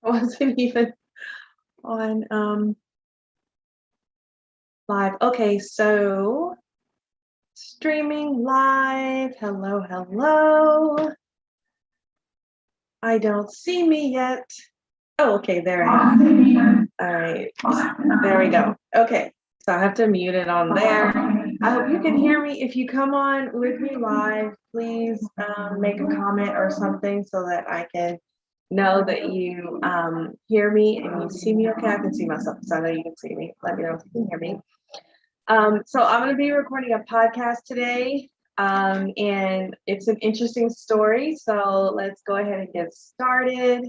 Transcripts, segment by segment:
I wasn't even on live. Okay, so streaming live. Hello, hello. I don't see me yet. Oh, okay, there I am. All right, there we go. Okay, so I have to mute it on there. I hope you can hear me. If you come on with me live, please make a comment or something so that I can know that you hear me and you see me okay. I can see myself, so I know you can see me. Let me know if you can hear me. So I'm going to be recording a podcast today, and it's an interesting story. So let's go ahead and get started.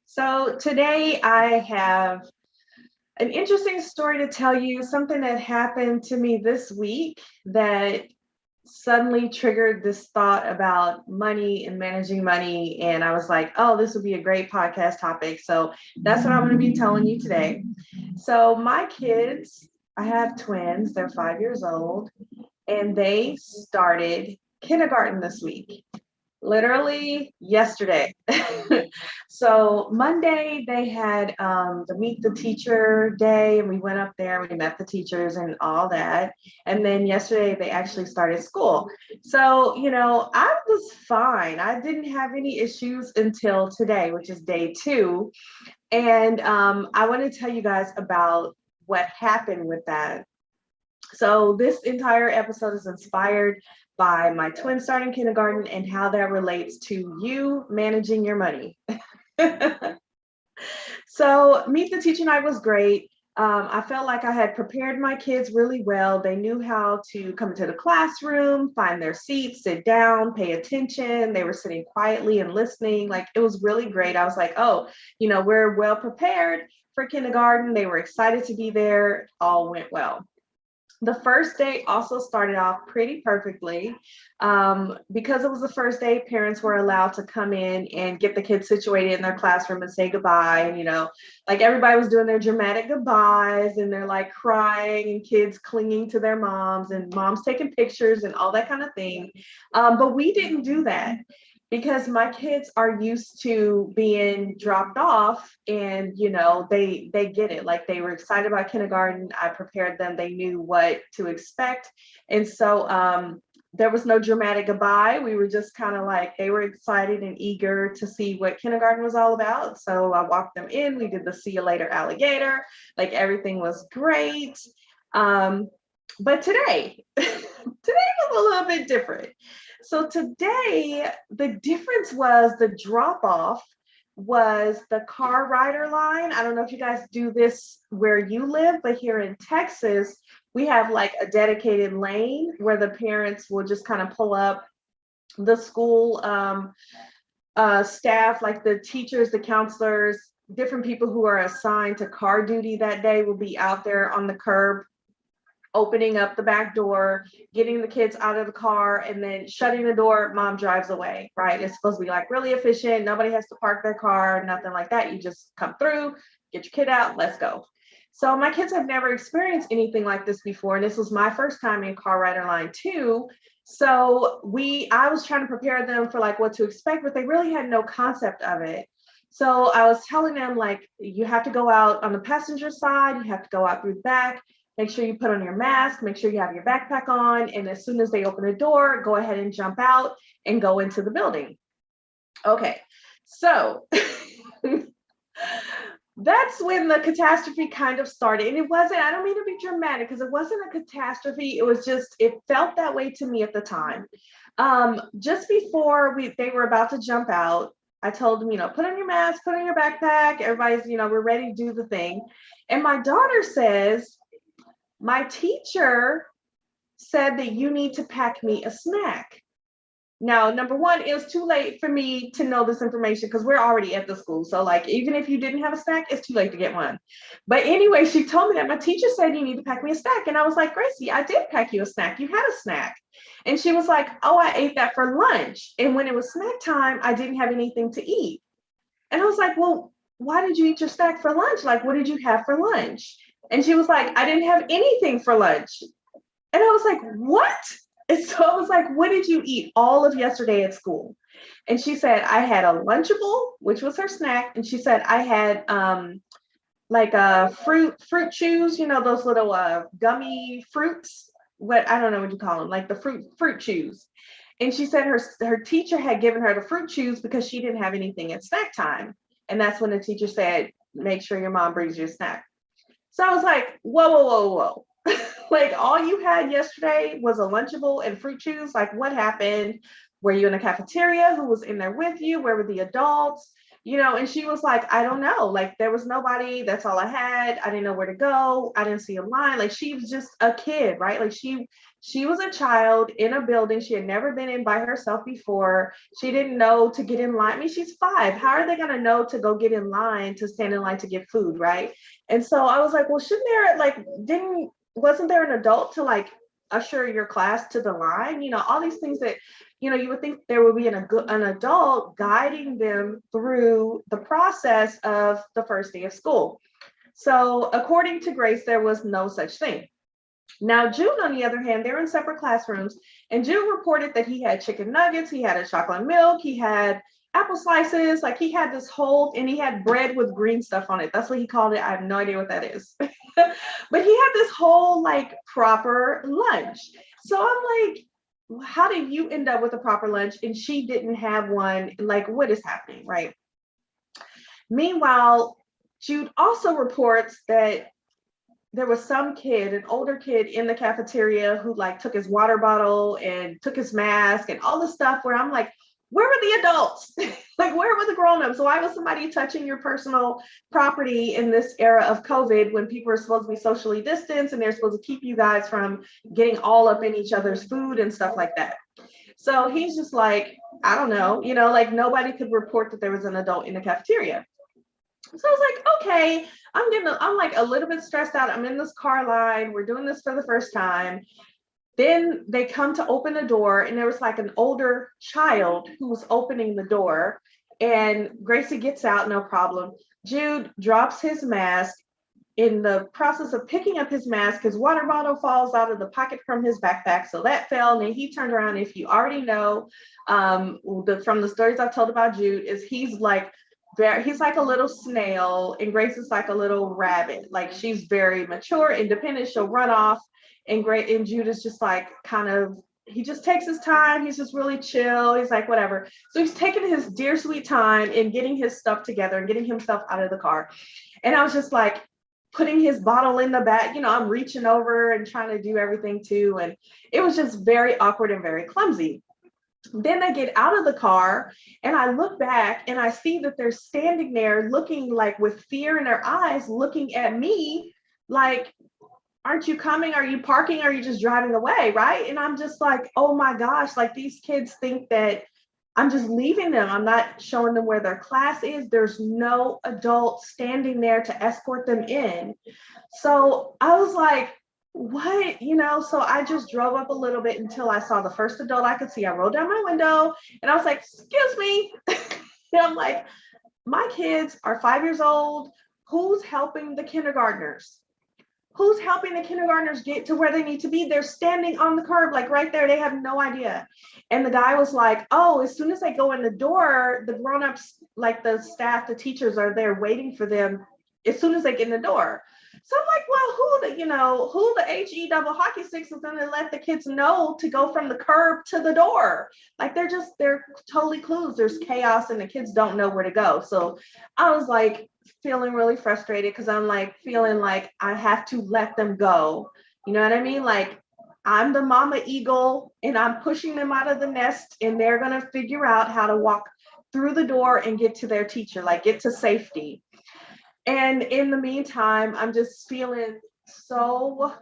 So today I have an interesting story to tell you, something that happened to me this week that suddenly triggered this thought about money and managing money. And I was like, oh, this would be a great podcast topic. So that's what I'm going to be telling you today. So my kids, I have twins, they're 5 years old, and they started kindergarten this week, literally yesterday. So Monday they had the meet the teacher day, and we went up there, we met the teachers and all that. And then yesterday they actually started school. So, I was fine. I didn't have any issues until today, which is day 2. And I want to tell you guys about what happened with that. So this entire episode is inspired by my twins starting kindergarten and how that relates to you managing your money. So Meet the Teacher Night was great. I felt like I had prepared my kids really well. They knew how to come into the classroom, find their seats, sit down, pay attention. They were sitting quietly and listening. Like, it was really great. I was like, oh, we're well prepared for kindergarten. They were excited to be there. All went well. The first day also started off pretty perfectly. Because it was the first day, parents were allowed to come in and get the kids situated in their classroom and say goodbye. And, like, everybody was doing their dramatic goodbyes, and they're like crying, and kids clinging to their moms, and moms taking pictures and all that kind of thing. But we didn't do that, because my kids are used to being dropped off, and they get it. Like, they were excited about kindergarten. I prepared them. They knew what to expect. And so there was no dramatic goodbye. We were just kind of like, they were excited and eager to see what kindergarten was all about. So I walked them in. We did the see you later alligator. Like, everything was great. But today was a little bit different. So today, the difference was the drop off was the car rider line. I don't know if you guys do this where you live, but here in Texas, we have like a dedicated lane where the parents will just kind of pull up. The school staff, like the teachers, the counselors, different people who are assigned to car duty that day will be out there on the curb, opening up the back door, getting the kids out of the car, and then shutting the door. Mom drives away, right? It's supposed to be like really efficient. Nobody has to park their car, nothing like that. You just come through, get your kid out, let's go. So my kids have never experienced anything like this before, and this was my first time in car rider line too. So I was trying to prepare them for like what to expect, but they really had no concept of it. So I was telling them, like, you have to go out on the passenger side, you have to go out through the back. Make sure you put on your mask, make sure you have your backpack on, and as soon as they open the door, go ahead and jump out and go into the building. Okay, so that's when the catastrophe kind of started. And I don't mean to be dramatic, because it wasn't a catastrophe. It was just, it felt that way to me at the time. Just before they were about to jump out, I told them, put on your mask, put on your backpack. Everybody's, we're ready to do the thing. And my daughter says, my teacher said that you need to pack me a snack. Now, number one, it was too late for me to know this information because we're already at the school. So, like, even if you didn't have a snack, it's too late to get one. But anyway, she told me that my teacher said you need to pack me a snack. And I was like, Gracie, I did pack you a snack. You had a snack. And she was like, oh, I ate that for lunch. And when it was snack time, I didn't have anything to eat. And I was like, well, why did you eat your snack for lunch? Like, what did you have for lunch? And she was like, I didn't have anything for lunch. And I was like, what? And so I was like, what did you eat all of yesterday at school? And she said, I had a Lunchable, which was her snack. And she said, I had like fruit chews, you know, those little gummy fruits. What, I don't know what you call them, like the fruit chews. And she said her teacher had given her the fruit chews because she didn't have anything at snack time. And that's when the teacher said, make sure your mom brings you a snack. So I was like, whoa, whoa, whoa, whoa. Like all you had yesterday was a Lunchable and fruit chews. Like what happened? Were you in the cafeteria? Who was in there with you? Where were the adults? You know, and she was like, I don't know. Like there was nobody. That's all I had. I didn't know where to go. I didn't see a line. Like she was just a kid, right? Like she was a child in a building she had never been in by herself before. She didn't know to get in line. I mean, she's 5. How are they going to know to go get in line to stand in line to get food, right? And so I was like, well, shouldn't there like wasn't there an adult to like usher your class to the line? You know, all these things that, you know, you would think there would be an adult guiding them through the process of the first day of school. So according to Grace, there was no such thing. Now, Jude, on the other hand, they're in separate classrooms, and Jude reported that he had chicken nuggets, he had a chocolate milk, he had apple slices, like he had this whole, and he had bread with green stuff on it. That's what he called it. I have no idea what that is. But he had this whole like proper lunch. So I'm like, how did you end up with a proper lunch and she didn't have one? Like, what is happening, right? Meanwhile, Jude also reports that there was some kid, an older kid in the cafeteria who like took his water bottle and took his mask and all this stuff where I'm like, where were the adults? Like, where were the grownups? Why was somebody touching your personal property in this era of COVID when people are supposed to be socially distanced and they're supposed to keep you guys from getting all up in each other's food and stuff like that? So he's just like, I don't know, you know, like nobody could report that there was an adult in the cafeteria. So I was like, okay, I'm like a little bit stressed out. I'm in this car line. We're doing this for the first time. Then they come to open the door, and there was like an older child who was opening the door. And Gracie gets out, no problem. Jude drops his mask. In the process of picking up his mask, his water bottle falls out of the pocket from his backpack. So that fell, and then he turned around. If you already know, from the stories I've told about Jude, is he's like a little snail, and Grace is like a little rabbit. Like she's very mature, independent. She'll run off, and Jude is just like kind of. He just takes his time. He's just really chill. He's like whatever. So he's taking his dear sweet time in getting his stuff together and getting himself out of the car. And I was just like putting his bottle in the back. You know, I'm reaching over and trying to do everything too, and it was just very awkward and very clumsy. Then they get out of the car, and I look back and I see that they're standing there looking like with fear in their eyes, looking at me like, aren't you coming? Are you parking? Are you just driving away? Right. And I'm just like, oh my gosh, like these kids think that I'm just leaving them. I'm not showing them where their class is. There's no adult standing there to escort them in. So I was like, what, you know? So I just drove up a little bit until I saw the first adult I could see. I rolled down my window and I was like, excuse me. And I'm like, my kids are 5 years old. Who's helping the kindergartners? Who's helping the kindergartners get to where they need to be? They're standing on the curb, like right there. They have no idea. And the guy was like, oh, as soon as they go in the door, the grownups, like the staff, the teachers are there waiting for them as soon as they get in the door. So I'm like, well, who the HE double hockey sticks is going to let the kids know to go from the curb to the door? Like they're totally clueless. There's chaos and the kids don't know where to go. So I was like feeling really frustrated because I'm like feeling like I have to let them go. You know what I mean? Like I'm the mama eagle and I'm pushing them out of the nest and they're going to figure out how to walk through the door and get to their teacher, like get to safety. And in the meantime, I'm just feeling so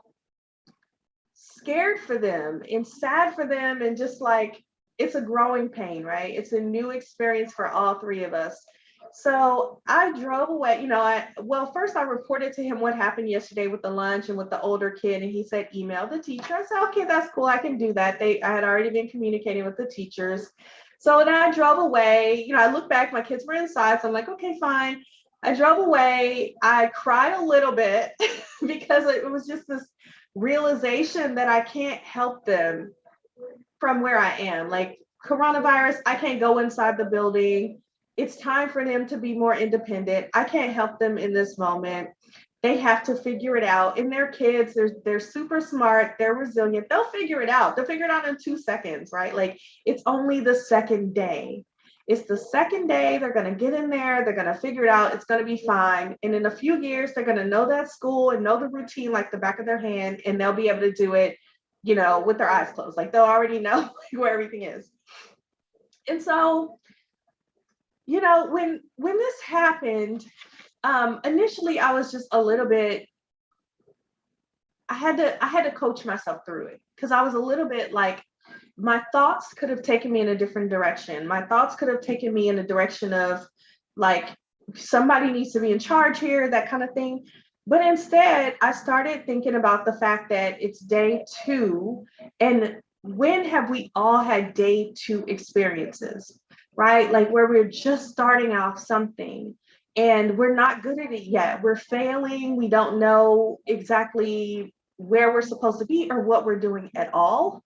scared for them and sad for them. And just like, it's a growing pain, right? It's a new experience for all 3 of us. So I drove away, first I reported to him what happened yesterday with the lunch and with the older kid. And he said, email the teacher. I said, okay, that's cool. I can do that. I had already been communicating with the teachers. So then I drove away, I looked back, my kids were inside. So I'm like, okay, fine. I drove away. I cried a little bit because it was just this realization that I can't help them from where I am. Like coronavirus, I can't go inside the building. It's time for them to be more independent. I can't help them in this moment. They have to figure it out. And they're kids, they're super smart, they're resilient. They'll figure it out. They'll figure it out in 2 seconds, right? Like it's only the second day. It's the second day, they're going to get in there, they're going to figure it out, it's going to be fine. And in a few years, they're going to know that school and know the routine like the back of their hand, and they'll be able to do it, with their eyes closed. Like they'll already know where everything is. And so, when this happened, initially I was just a little bit, I had to coach myself through it because I was a little bit like, my thoughts could have taken me in a different direction. My thoughts could have taken me in a direction of like, somebody needs to be in charge here, that kind of thing. But instead, I started thinking about the fact that it's day two. And when have we all had day two experiences, right? Like where we're just starting off something and we're not good at it yet. We're failing. We don't know exactly where we're supposed to be or what we're doing at all.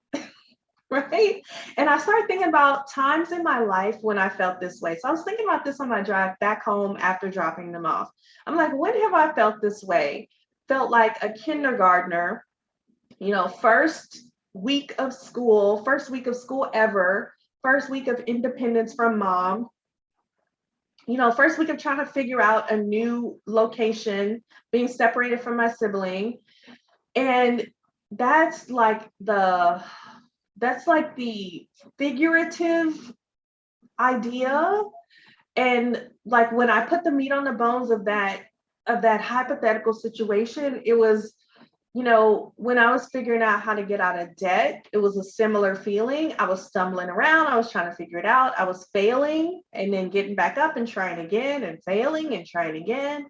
Right. And I started thinking about times in my life when I felt this way. So I was thinking about this on my drive back home after dropping them off. I'm like, when have I felt this way? Felt like a kindergartner, first week of school ever, first week of independence from mom, first week of trying to figure out a new location, being separated from my sibling. And that's like the figurative idea. And like when I put the meat on the bones of that hypothetical situation, it was, when I was figuring out how to get out of debt, it was a similar feeling. I was stumbling around, I was trying to figure it out, I was failing and then getting back up and trying again and failing and trying again,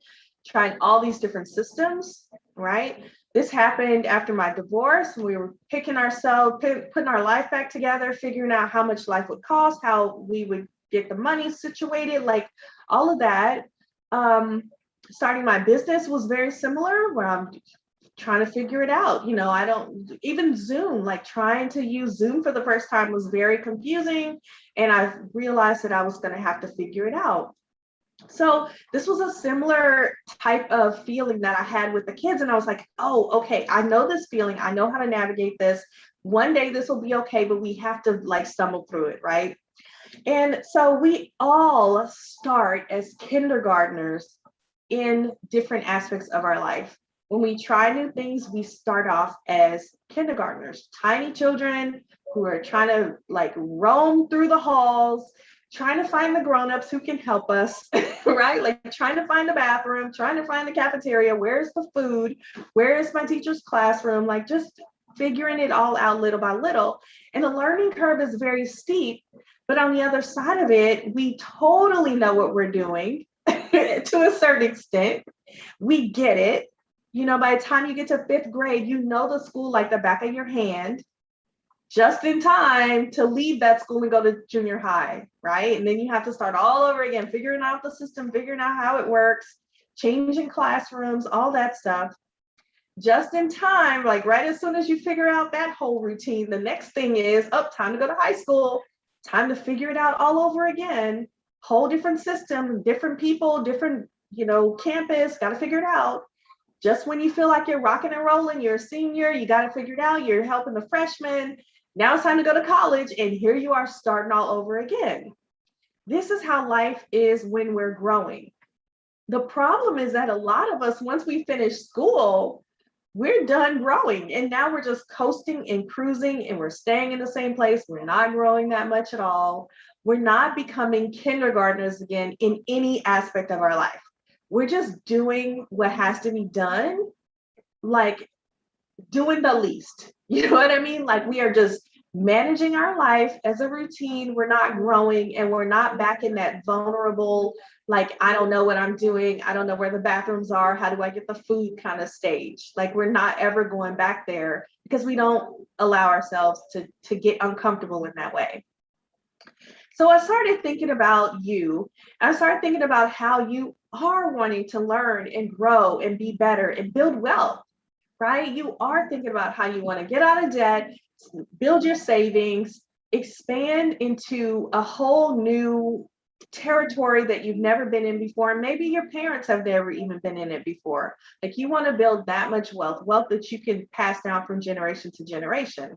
trying all these different systems, right? This happened after my divorce. We were putting our life back together, figuring out how much life would cost, how we would get the money situated, like all of that. Starting my business was very similar, where I'm trying to figure it out. I don't even Zoom, like trying to use Zoom for the first time was very confusing. And I realized that I was going to have to figure it out. So this was a similar type of feeling that I had with the kids. And I was like, oh, okay, I know this feeling. I know how to navigate this. One day this will be okay, but we have to like stumble through it, right? And so we all start as kindergartners in different aspects of our life. When we try new things, we start off as kindergartners, tiny children who are trying to like roam through the halls, trying to find the grownups who can help us, right? Like trying to find the bathroom, trying to find the cafeteria, where's the food, where is my teacher's classroom, like just figuring it all out little by little. And the learning curve is very steep, but on the other side of it, we totally know what we're doing to a certain extent. We get it. By the time you get to fifth grade, you know the school like the back of your hand, just in time to leave that school and go to junior high, right? And then you have to start all over again, figuring out the system, figuring out how it works, changing classrooms, all that stuff. Just in time, like right as soon as you figure out that whole routine, the next thing is, time to go to high school, time to figure it out all over again, whole different system, different people, different, campus, got to figure it out. Just when you feel like you're rocking and rolling, you're a senior, you got to figure it out, you're helping the freshmen. Now it's time to go to college, and here you are starting all over again. This is how life is when we're growing. The problem is that a lot of us, once we finish school, we're done growing. And now we're just coasting and cruising, and we're staying in the same place. We're not growing that much at all. We're not becoming kindergartners again in any aspect of our life. We're just doing what has to be done, like doing the least. You know what I mean? Like we are just managing our life as a routine. We're not growing, and we're not back in that vulnerable, like, I don't know what I'm doing. I don't know where the bathrooms are. How do I get the food kind of stage? Like we're not ever going back there because we don't allow ourselves to get uncomfortable in that way. So I started thinking about you. I started thinking about how you are wanting to learn and grow and be better and build wealth, right? You are thinking about how you want to get out of debt, build your savings, expand into a whole new territory that you've never been in before. And maybe your parents have never even been in it before. Like you want to build that much wealth that you can pass down from generation to generation.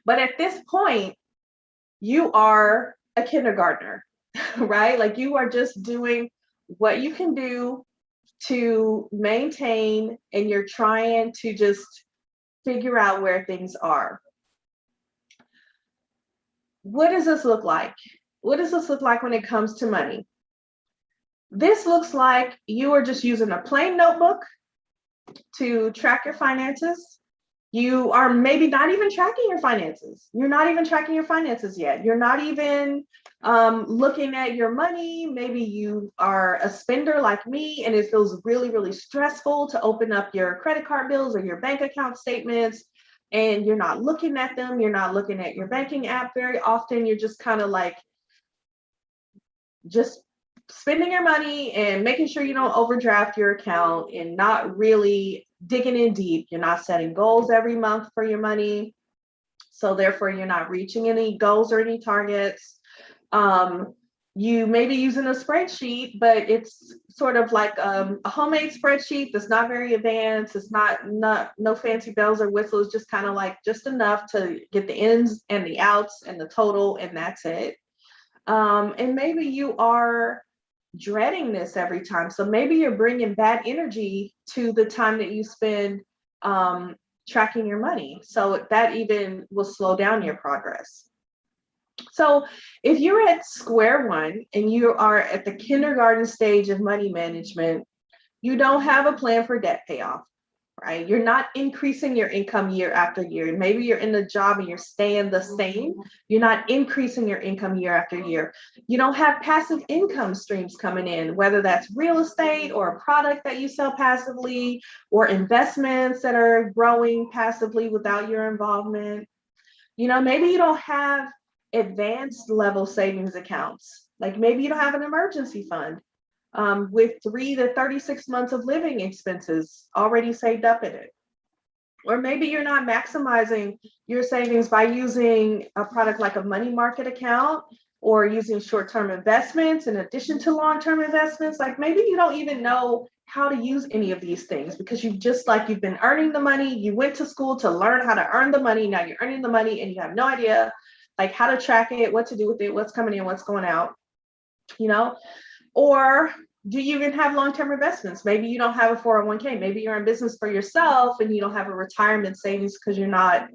But at this point, you are a kindergartner, right? Like you are just doing what you can do to maintain, and you're trying to just figure out where things are. What does this look like? What does this look like when it comes to money? This looks like you are just using a plain notebook to track your finances. You are maybe not even tracking your finances. You're not even tracking your finances yet. You're not even looking at your money. Maybe you are a spender like me, and it feels really, really stressful to open up your credit card bills or your bank account statements, and you're not looking at them. You're not looking at your banking app very often. You're just kind of like just spending your money and making sure you don't overdraft your account and not really digging in deep. You're not setting goals every month for your money. So therefore you're not reaching any goals or any targets. You may be using a spreadsheet, but it's sort of like a homemade spreadsheet that's not very advanced. It's not no fancy bells or whistles, just kind of like just enough to get the ins and the outs and the total, and that's it. And maybe you are dreading this every time. So maybe you're bringing bad energy to the time that you spend tracking your money. So that even will slow down your progress. So if you're at square one and you are at the kindergarten stage of money management, you don't have a plan for debt payoff, right? You're not increasing your income year after year. Maybe you're in the job and you're staying the same. You're not increasing your income year after year. You don't have passive income streams coming in, whether that's real estate or a product that you sell passively or investments that are growing passively without your involvement. Maybe you don't have advanced level savings accounts. Like maybe you don't have an emergency fund with 3 to 36 months of living expenses already saved up in it. Or maybe you're not maximizing your savings by using a product like a money market account or using short-term investments in addition to long-term investments. Like maybe you don't even know how to use any of these things because you've been earning the money. You went to school to learn how to earn the money. Now you're earning the money and you have no idea like how to track it, what to do with it, what's coming in, what's going out, Or do you even have long-term investments? Maybe you don't have a 401k. Maybe you're in business for yourself and you don't have a retirement savings because you're not,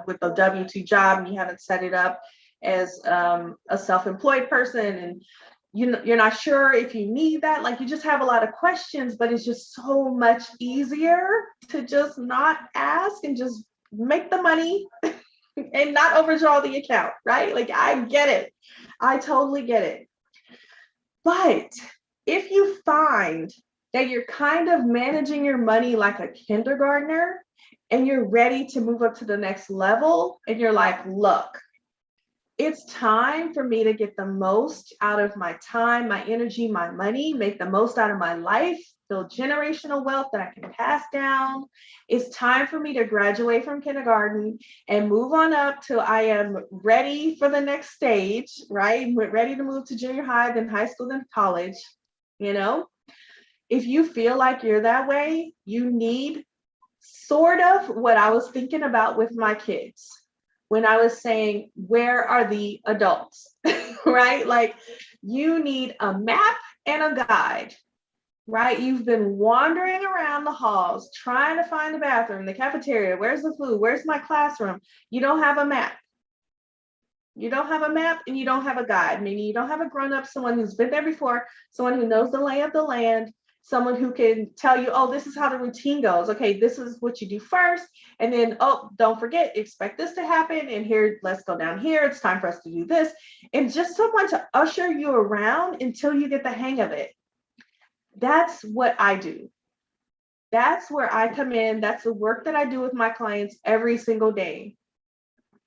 with a W-2 job and you haven't set it up as a self-employed person, and you're not sure if you need that. Like you just have a lot of questions, but it's just so much easier to just not ask and just make the money and not overdraw the account, right? Like I get it. I totally get it. But if you find that you're kind of managing your money like a kindergartner and you're ready to move up to the next level and you're like, look, it's time for me to get the most out of my time, my energy, my money, make the most out of my life, build generational wealth that I can pass down. It's time for me to graduate from kindergarten and move on up till I am ready for the next stage, right? Ready to move to junior high, then high school, then college. If you feel like you're that way, you need sort of what I was thinking about with my kids when I was saying, where are the adults, right? Like you need a map and a guide, right? You've been wandering around the halls, trying to find the bathroom, the cafeteria, where's the food, where's my classroom? You don't have a map. You don't have a map and you don't have a guide. Maybe you don't have a grown-up, someone who's been there before, someone who knows the lay of the land, someone who can tell you, oh, this is how the routine goes. Okay, this is what you do first. And then, oh, don't forget, expect this to happen. And here, let's go down here. It's time for us to do this. And just someone to usher you around until you get the hang of it. That's what I do. That's where I come in. That's the work that I do with my clients every single day.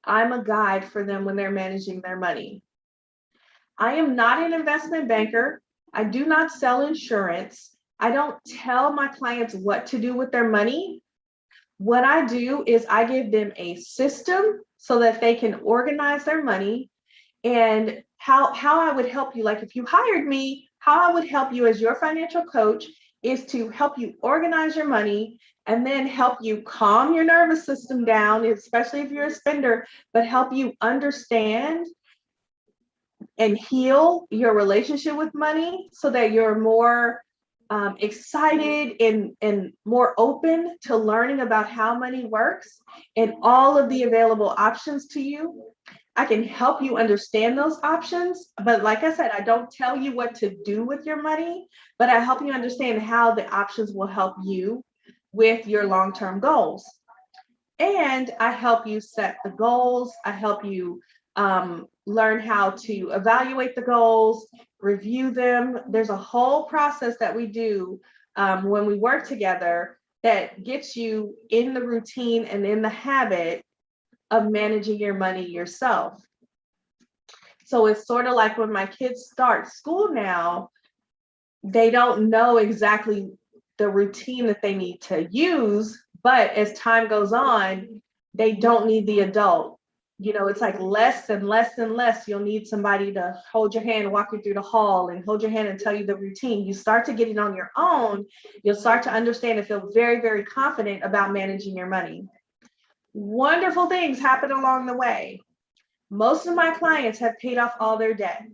I'm a guide for them when they're managing their money. I am not an investment banker. I do not sell insurance. I don't tell my clients what to do with their money. What I do is I give them a system so that they can organize their money, and how I would help you. Like if you hired me, how I would help you as your financial coach is to help you organize your money and then help you calm your nervous system down, especially if you're a spender, but help you understand and heal your relationship with money so that you're more excited and more open to learning about how money works and all of the available options to you. I can help you understand those options, but like I said, I don't tell you what to do with your money, but I help you understand how the options will help you with your long-term goals. And I help you set the goals. I help you learn how to evaluate the goals, review them. There's a whole process that we do when we work together that gets you in the routine and in the habit of managing your money yourself. So it's sort of like when my kids start school now, they don't know exactly the routine that they need to use, but as time goes on, they don't need the adult. You know, it's like less and less and less. You'll need somebody to hold your hand, walk you through the hall, and hold your hand and tell you the routine. You start to get it on your own, you'll start to understand and feel very, very confident about managing your money. Wonderful things happen along the way. Most of my clients have paid off all their debt.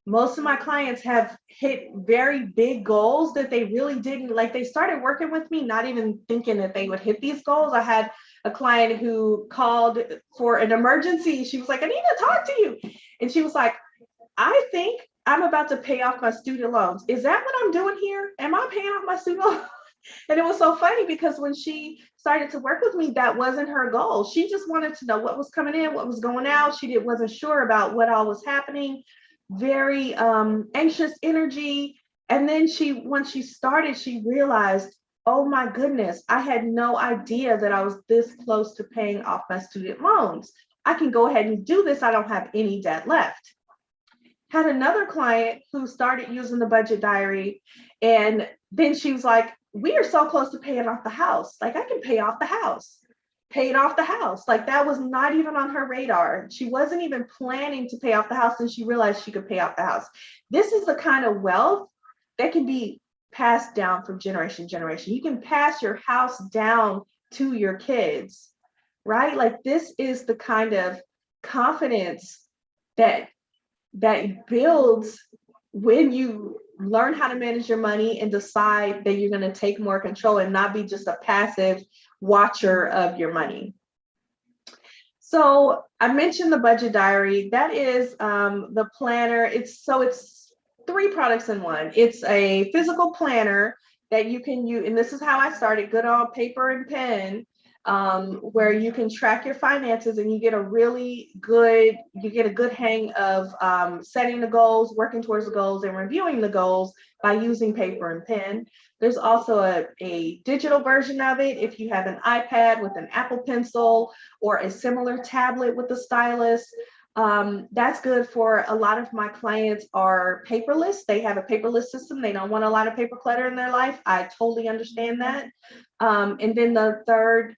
Most of my clients have hit very big goals that they really didn't like. They started working with me not even thinking that they would hit these goals. I had a client who called for an emergency. She was like, I need to talk to you. And she was like, I think I'm about to pay off my student loans. Is that what I'm doing here? Am I paying off my student loans? And it was so funny because when she started to work with me, that wasn't her goal. She just wanted to know what was coming in, what was going out. Wasn't sure about what all was happening. Very anxious energy. And then once she started, she realized, oh my goodness, I had no idea that I was this close to paying off my student loans. I can go ahead and do this. I don't have any debt left. Had another client who started using the budget diary, and then she was like, we are so close to paying off the house. Like I can pay off the house. Paid off the house. Like that was not even on her radar. She wasn't even planning to pay off the house, and she realized she could pay off the house. This is the kind of wealth that can be passed down from generation to generation. You can pass your house down to your kids, right? Like this is the kind of confidence that builds when you learn how to manage your money and decide that you're going to take more control and not be just a passive watcher of your money. So I mentioned the budget diary. That is the planner. It's three products in one. It's a physical planner that you can use, and this is how I started, good on paper and pen, where you can track your finances and you get a good hang of setting the goals, working towards the goals, and reviewing the goals by using paper and pen. There's also a digital version of it if you have an iPad with an Apple Pencil or a similar tablet with a stylus. That's good for a lot of my clients are paperless. They have a paperless system. They don't want a lot of paper clutter in their life. I totally understand that. And then the third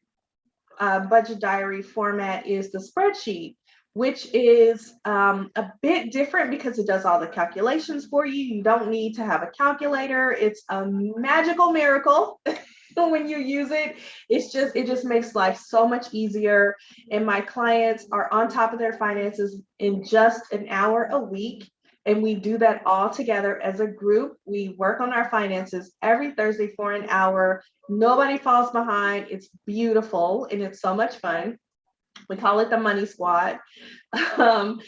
budget diary format is the spreadsheet, which is a bit different because it does all the calculations for you. You don't need to have a calculator. It's a magical miracle. When you use it, it just makes life so much easier. And my clients are on top of their finances in just an hour a week. And we do that all together as a group. We work on our finances every Thursday for an hour. Nobody falls behind. It's beautiful and it's so much fun. We call it the Money Squad. And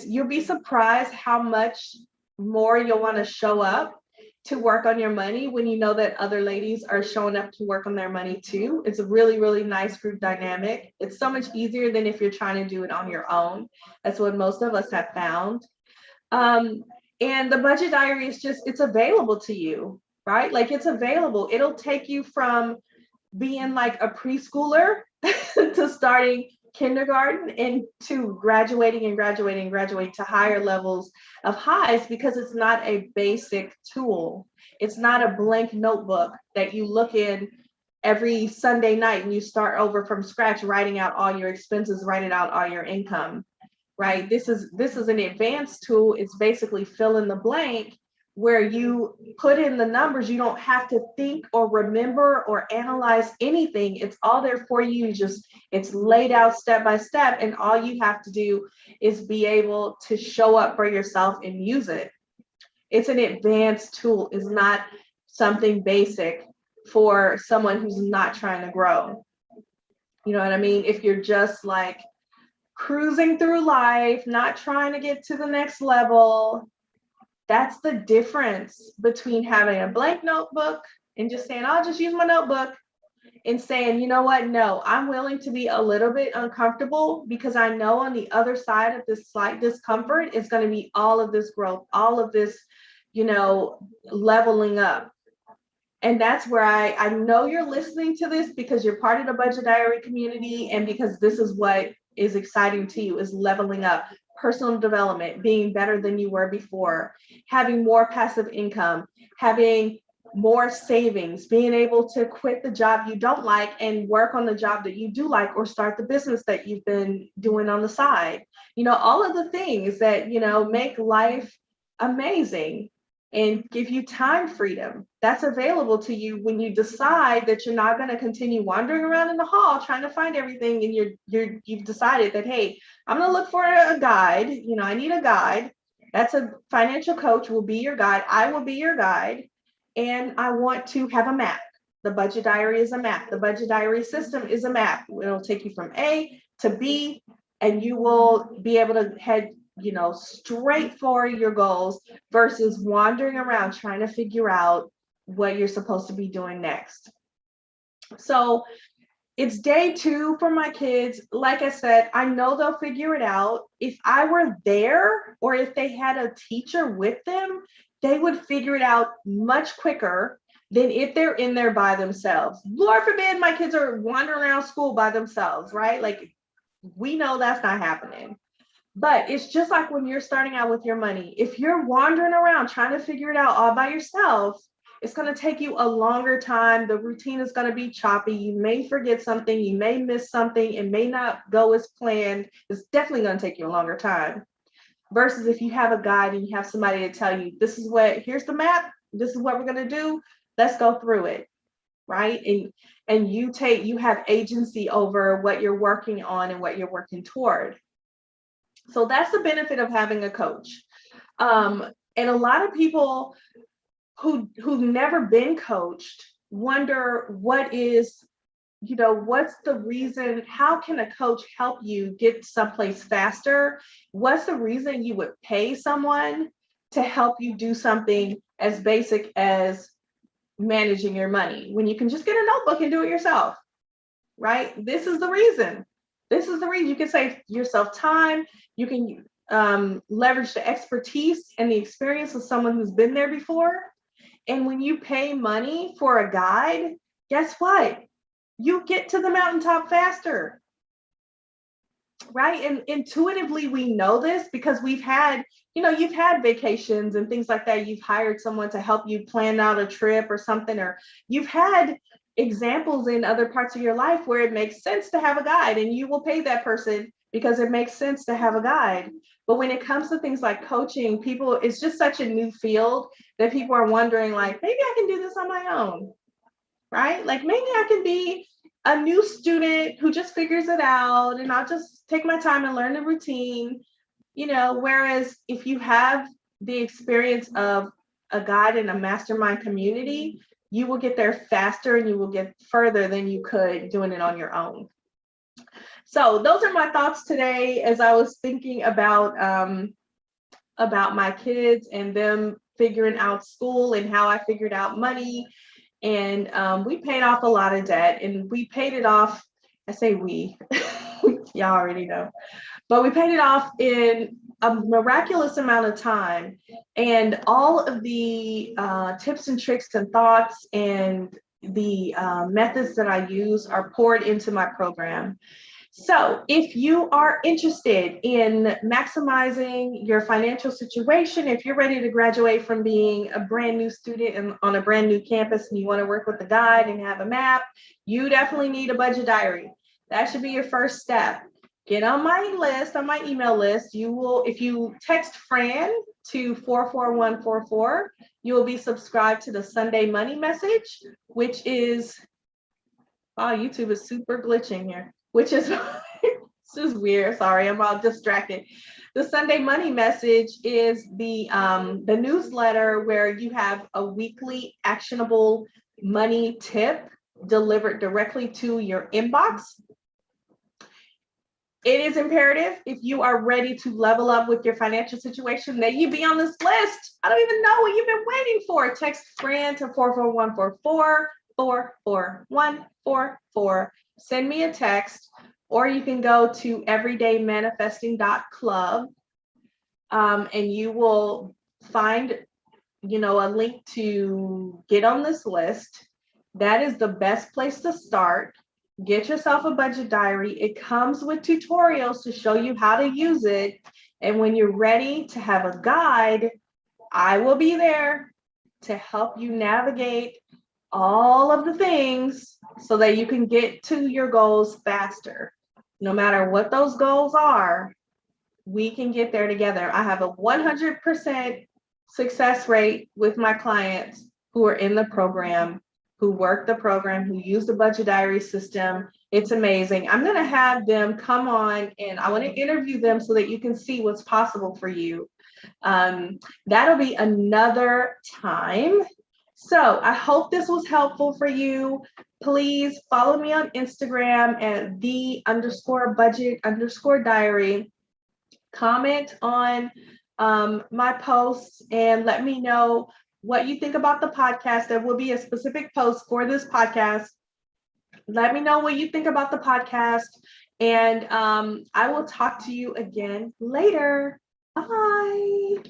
you'll be surprised how much more you'll want to show up to work on your money when you know that other ladies are showing up to work on their money too. It's a really, really nice group dynamic. It's so much easier than if you're trying to do it on your own. That's what most of us have found. And the budget diary is it's available to you, right? Like it's available. It'll take you from being like a preschooler to starting kindergarten into graduating and graduating and graduating to higher levels of highs, because it's not a basic tool. It's not a blank notebook that you look in every Sunday night and you start over from scratch, writing out all your expenses, writing out all your income, right? This is an advanced tool. It's basically fill in the blank, where you put in the numbers. You don't have to think or remember or analyze anything. It's all there for you. It's laid out step by step, and all you have to do is be able to show up for yourself and use it. It's an advanced tool. It's not something basic for someone who's not trying to grow. You know what I mean? If you're just like cruising through life, not trying to get to the next level, that's the difference between having a blank notebook and just saying, I'll just use my notebook, and saying, you know what, no, I'm willing to be a little bit uncomfortable, because I know on the other side of this slight discomfort is going to be all of this growth, all of this, leveling up. And that's where I know you're listening to this because you're part of the Budget Diary community, and because this is what is exciting to you, is leveling up, personal development, being better than you were before, having more passive income, having more savings, being able to quit the job you don't like and work on the job that you do like, or start the business that you've been doing on the side. All of the things that, make life amazing and give you time freedom. That's available to you when you decide that you're not going to continue wandering around in the hall trying to find everything, and you've decided that, hey, I'm going to look for a guide. I need a guide. That's a financial coach will be your guide. I will be your guide. And I want to have a map. The Budget Diary is a map. The Budget Diary system is a map. It'll take you from A to B, and you will be able to head straight for your goals, versus wandering around trying to figure out what you're supposed to be doing next. So it's day 2 for my kids. Like I said, I know they'll figure it out. If I were there, or if they had a teacher with them, they would figure it out much quicker than if they're in there by themselves. Lord forbid my kids are wandering around school by themselves, right? Like, we know that's not happening. But it's just like when you're starting out with your money. If you're wandering around trying to figure it out all by yourself, it's going to take you a longer time. The routine is going to be choppy. You may forget something. You may miss something. It may not go as planned. It's definitely going to take you a longer time. Versus if you have a guide and you have somebody to tell you, here's the map. This is what we're going to do. Let's go through it. Right. And you have agency over what you're working on and what you're working toward. So that's the benefit of having a coach. And a lot of people who've never been coached wonder what's the reason? How can a coach help you get someplace faster? What's the reason you would pay someone to help you do something as basic as managing your money, when you can just get a notebook and do it yourself, right? This is the reason. You can save yourself time. You can leverage the expertise and the experience of someone who's been there before. And when you pay money for a guide, guess what? You get to the mountaintop faster, right? And intuitively, we know this because you've had vacations and things like that. You've hired someone to help you plan out a trip or something, or you've had examples in other parts of your life where it makes sense to have a guide, and you will pay that person because it makes sense to have a guide. But when it comes to things like coaching, it's just such a new field that people are wondering, like, maybe I can do this on my own, right? Like, maybe I can be a new student who just figures it out, and I'll just take my time and learn the routine, whereas if you have the experience of a guide in a mastermind community, you will get there faster and you will get further than you could doing it on your own. So those are my thoughts today as I was thinking about my kids and them figuring out school and how I figured out money. And we paid off a lot of debt, and we paid it off. I say we, y'all already know, but we paid it off in a miraculous amount of time. And all of the tips and tricks and thoughts and the methods that I use are poured into my program. So if you are interested in maximizing your financial situation, if you're ready to graduate from being a brand new student and on a brand new campus and you want to work with a guide and have a map, you definitely need a budget diary. That should be your first step. Get on my list, on my email list. You will, if you text Fran to 44144, you will be subscribed to the Sunday Money Message, which is, oh, YouTube is super glitching here, which is this is weird. Sorry, I'm all distracted. The Sunday Money Message is the newsletter where you have a weekly actionable money tip delivered directly to your inbox. It is imperative if you are ready to level up with your financial situation that you be on this list. I don't even know what you've been waiting for. Text Fran to 44144 44144. Send me a text, or you can go to everydaymanifesting.club, and you will find, a link to get on this list. That is the best place to start. Get yourself a budget diary. It comes with tutorials to show you how to use it. And when you're ready to have a guide, I will be there to help you navigate all of the things so that you can get to your goals faster. No matter what those goals are, we can get there together. I have a 100% success rate with my clients who are in the program, who work the program, who use the budget diary system. It's amazing. I'm going to have them come on and I want to interview them so that you can see what's possible for you. That'll be another time. So I hope this was helpful for you. Please follow me on Instagram at the_budget_diary. Comment on my posts and let me know what you think about the podcast. There will be a specific post for this podcast. Let me know what you think about the podcast, and I will talk to you again later. Bye.